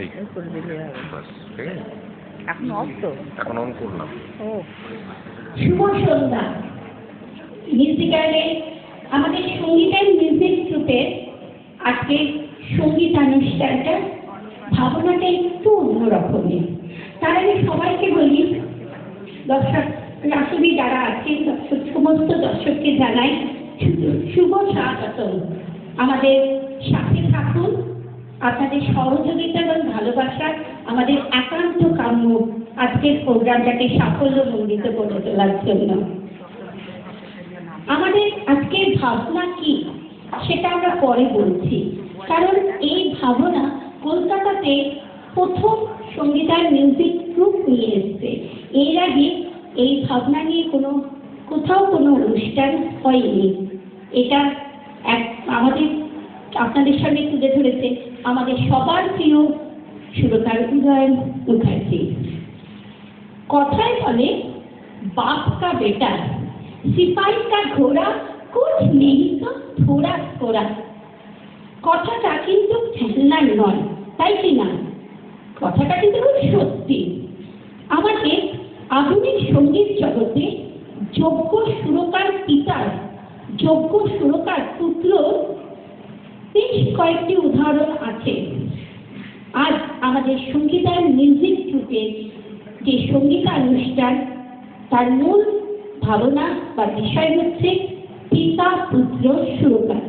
এই করে দিলে হবে। বাস ঠিক আছে, এখন অফ তো? এখন অন করলাম। ও শুভ সন্ধ্যা। মিউজিক্যালে আমাদের সঙ্গীতের মিউজিক গ্রুপের আজকে সঙ্গীতানুষ্ঠানটা ভাবনাটা একটু অন্যরকমের। তার আগে সবাইকে বলি, দর্শক রাসবি যারা আছেন সমস্ত দর্শককে জানাই শুভ স্বাগতম। আমাদের সাথে থাকুন, আপনাদের সহযোগিতা এবং ভালোবাসা আমাদের একান্ত কাম্য আজকের প্রোগ্রামটাকে সাফল্যমণ্ডিত করে তোলার জন্য। আমাদের আজকের ভাবনা কি সেটা আমরা পরে বলছি, কারণ এই ভাবনা কলকাতাতে প্রথম সঙ্গীতার মিউজিক গ্রুপ নিয়ে এসছে। এর আগে এই ভাবনা নিয়ে কোথাও কোনো অনুষ্ঠান হয়নি। এটা আমাদের আপনাদের সামনে তুলে ধরেছে আমাদের সবার প্রিয় সুরকার উদয়ন মুখার্জি। কথায় বলে বাপ কা বেটা সিপাহি কা ঘোড়া কুছ নেই তো থোড়া থোড়া। কথাটা কিন্তু খেলনা নয়, তাই কি না? কথাটা কিন্তু খুব সত্যি। আমাদের আধুনিক সঙ্গীত জগতে যোগ্য সুরকার পিতার যোগ্য সুরকার পুত্র বেশ কয়েকটি উদাহরণ আছে। আজ আমাদের সঙ্গীতার মিউজিক গ্রুপের যে সঙ্গীতানুষ্ঠান, তার মূল ভাবনা বা বিষয় হচ্ছে পিতা পুত্র সুরকার।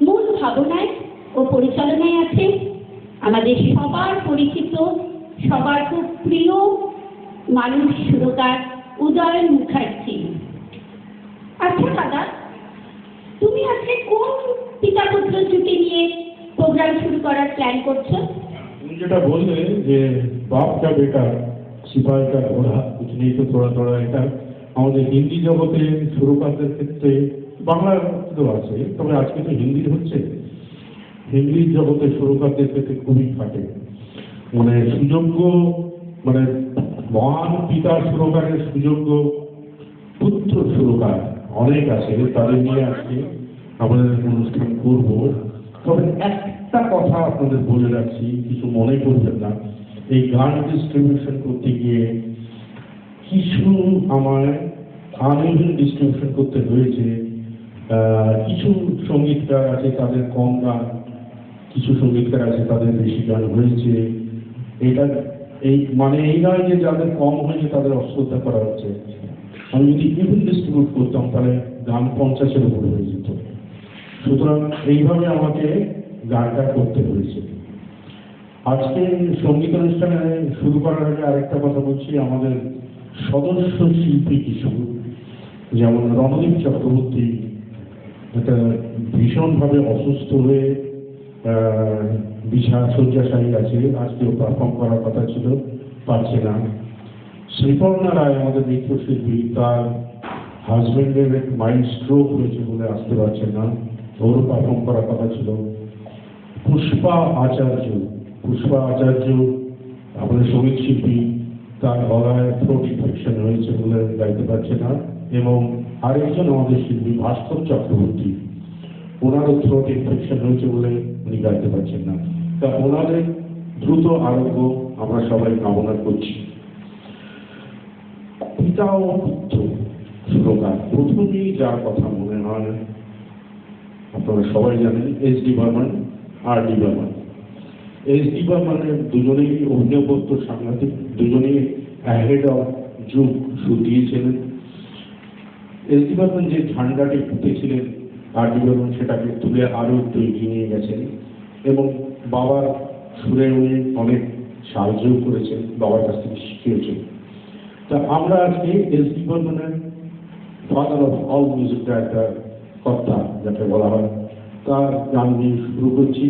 মূল ভাবনায় ও পরিচালনায় আছে আমাদের সবার পরিচিত, সবার খুব প্রিয় মানুষ সুরকার উদয়ন মুখার্জি। আচ্ছা দাদা, তুমি আজকে কোন পিতা পুত্র জুটি নিয়ে প্রোগ্রাম শুরু করার প্ল্যান করছো? তুমি যেটা বললে যে বাপ কা বেটা সিপাহি কা ঘোড়া কুছ নেই তো থোড়া থোড়া, এটা আমাদের হিন্দি জগতে সুরকারদের ক্ষেত্রে, বাংলার তো আছে, তবে আজকে তো হিন্দির হচ্ছে, হিন্দি জগতে সুরকারদের ক্ষেত্রে খুবই খাটে। মানে সুযোগ্য, মানে মহান পিতা সুরকারের সুযোগ্য পুত্র সুরকার অনেক আছে, তাদের নিয়ে আজকে আমাদের অনুষ্ঠান করব। তবে একটা কথা আপনাদের বলে রাখছি, কিছু মনে করবেন না, এই গান ডিস্ট্রিবিউশন করতে গিয়ে কিছু আমার আনইভেন ডিস্ট্রিবিউশন করতে হয়েছে। কিছু সঙ্গীতকার আছে তাদের কম গান, কিছু সঙ্গীতকার আছে তাদের বেশি গান হয়েছে। এটা এই মানে এই নয় যে যাদের কম হয়েছে তাদের অশ্রদ্ধা করা হচ্ছে। আমি যদি ইভেন ডিস্ট্রিবিউট করতাম তাহলে গান 50-এর উপরে হয়ে যেত। সুতরাং এইভাবে আমাকে গানটা করতে হয়েছে। আজকে সঙ্গীত অনুষ্ঠানে শুরু করার আগে আরেকটা কথা বলছি, আমাদের সদস্য শিল্পী কিছু, যেমন রণদীপ চক্রবর্তী, এটা ভীষণভাবে অসুস্থ হয়ে শয্যাশায়ী আছে, আজকেও পারফর্ম করার কথা ছিল, পারছে না। শ্রীপর্ণা রায় আমাদের নৃত্যশিল্পী, তার হাজবেন্ডের মাইল্ড স্ট্রোক হয়েছে বলে আসতে পারছেন না, ওরও পারফর্ম করার কথা ছিল। পুষ্পা আচার্য আমাদের সঙ্গীত শিল্পী, তার গলায় থ্রোট ইনফেকশন হয়েছে বলে গাইতে পারছে না। এবং আরেকজন আমাদের শিল্পী ভাস্কর চক্রবর্তী, ওনারও থ্রোট ইনফেকশন হয়েছে বলে উনি গাইতে পারছেন না। তা ওনাদের দ্রুত আরোগ্য আমরা সবাই কামনা করছি। পিতা ও পুত্র সুরকার, প্রথমেই যার কথা মনে হয় আপনারা সবাই জানেন এস.ডি. বর্মন, আর.ডি. বর্মন। এস.ডি. বর্মনের দুজনেই অভিনবত্ব সাংঘাতিক, দুজনেই অ্যাহেড অফ যুগ সুর দিয়েছিলেন। এস.ডি. বর্মন যে ঝান্ডাটি ফুটেছিলেন, আর.ডি. বর্মন সেটাকে তুলে আরো একটু এগিয়ে নিয়ে গেছেন এবং বাবার সুরে উনি অনেক সাহায্য করেছেন, বাবার কাছ থেকে শিখিয়েছেন। তা আমরা আজকে এস.ডি. বর্মনের father of all music director, কর্তা যাকে বলা হয়, তার গান দিয়ে শুরু করছি।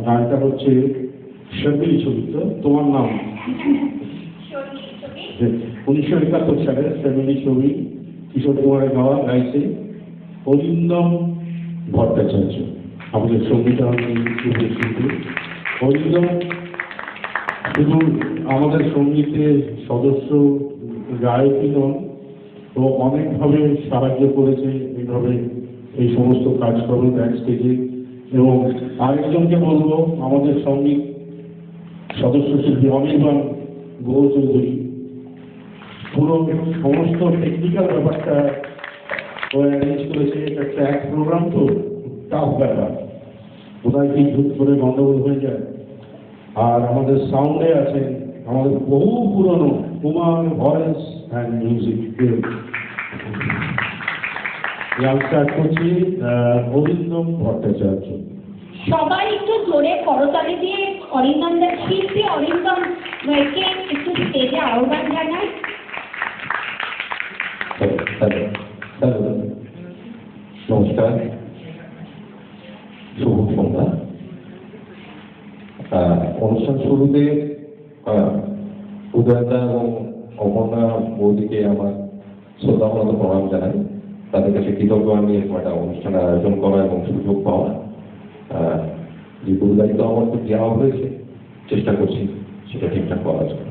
গানটা হচ্ছে শর্মিলি ছবি, তো তোমার নাম 1971 সালে শর্মিলি ছবি, কিশোর কুমারের গাওয়া, গাইছে অরিন্দম ভট্টাচার্য, আমাদের সঙ্গীতানুষ্ঠান শিল্পী। অরিন্দম শুধু আমাদের সঙ্গীতের সদস্য গায়কই নন, ও অনেকভাবে সাহায্য করেছে এইভাবে এই সমস্ত কাজকর্ম ব্যাক স্টেজে এবং আরেকজনকে বলবো আমাদের সঙ্গীত সদস্য শিল্পী অনির্বাণ গুহ চৌধুরী, পুরো সমস্ত টেকনিক্যাল ব্যাপারটা ও অ্যারেঞ্জ করেছে। এটা ট্র্যাক প্রোগ্রাম তো টাফ ব্যাপার, কোথায় কি ঝুট করে গন্ডগোল হয়ে যায়। আর আমাদের সাউন্ডে আছেন আমাদের বহু পুরনো কুমার ভয়েস অ্যান্ড মিউজিক। আমি স্টার্ট করছি অরিন্দম ভট্টাচার্য। সবাই একটু জোরে করতালি দিয়ে অরিন্দম শিল্পী অরিন্দম কে একটু স্টেজে আহ্বান জানাই। নমস্কার, শুভ সন্ধ্যা। অনুষ্ঠান শুরুতে উদয়দা এবং অমরনা বৌদিকে আমার শ্রদ্ধামূলক প্রণাম জানাই। তাদের কাছে কৃতজ্ঞ আমি এরকম একটা অনুষ্ঠানের আয়োজন করা এবং সুযোগ পাওয়া। যে গুরুদায়িত্ব আমার তো দেওয়া হয়েছে, চেষ্টা করছি সেটা ঠিকঠাক করার জন্য।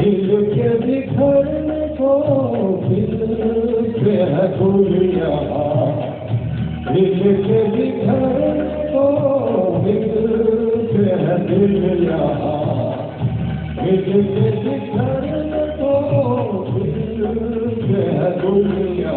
दिल के बिखरने को दिल से है गुलिया, दिल के बिखरने को दिल से है गुलिया, दिल के बिखरने को दिल से है गुलिया।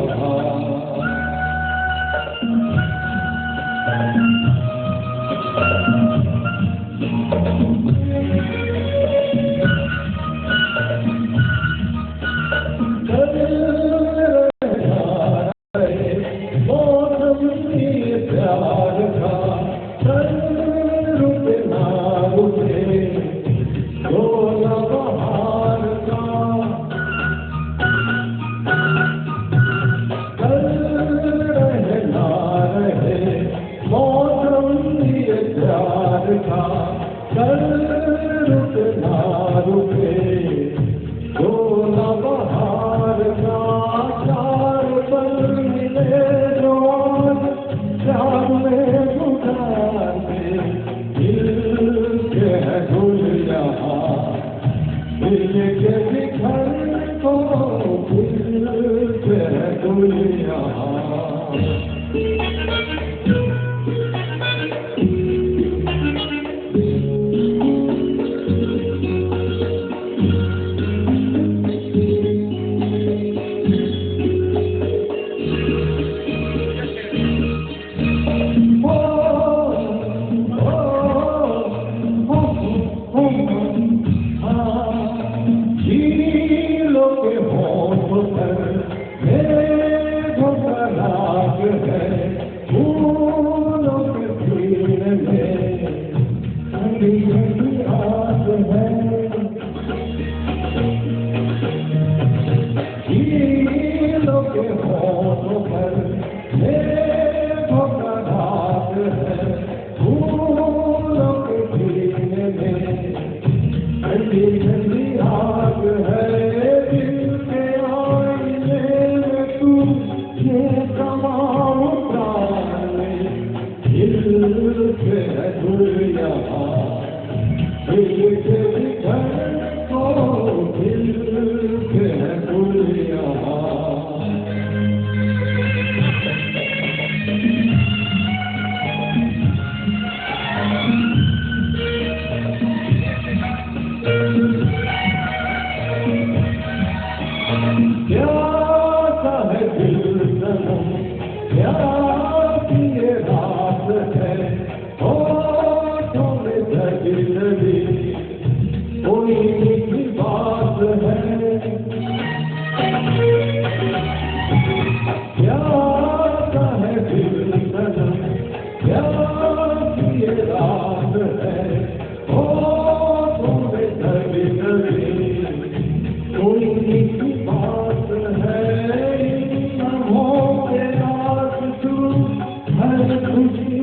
খুশি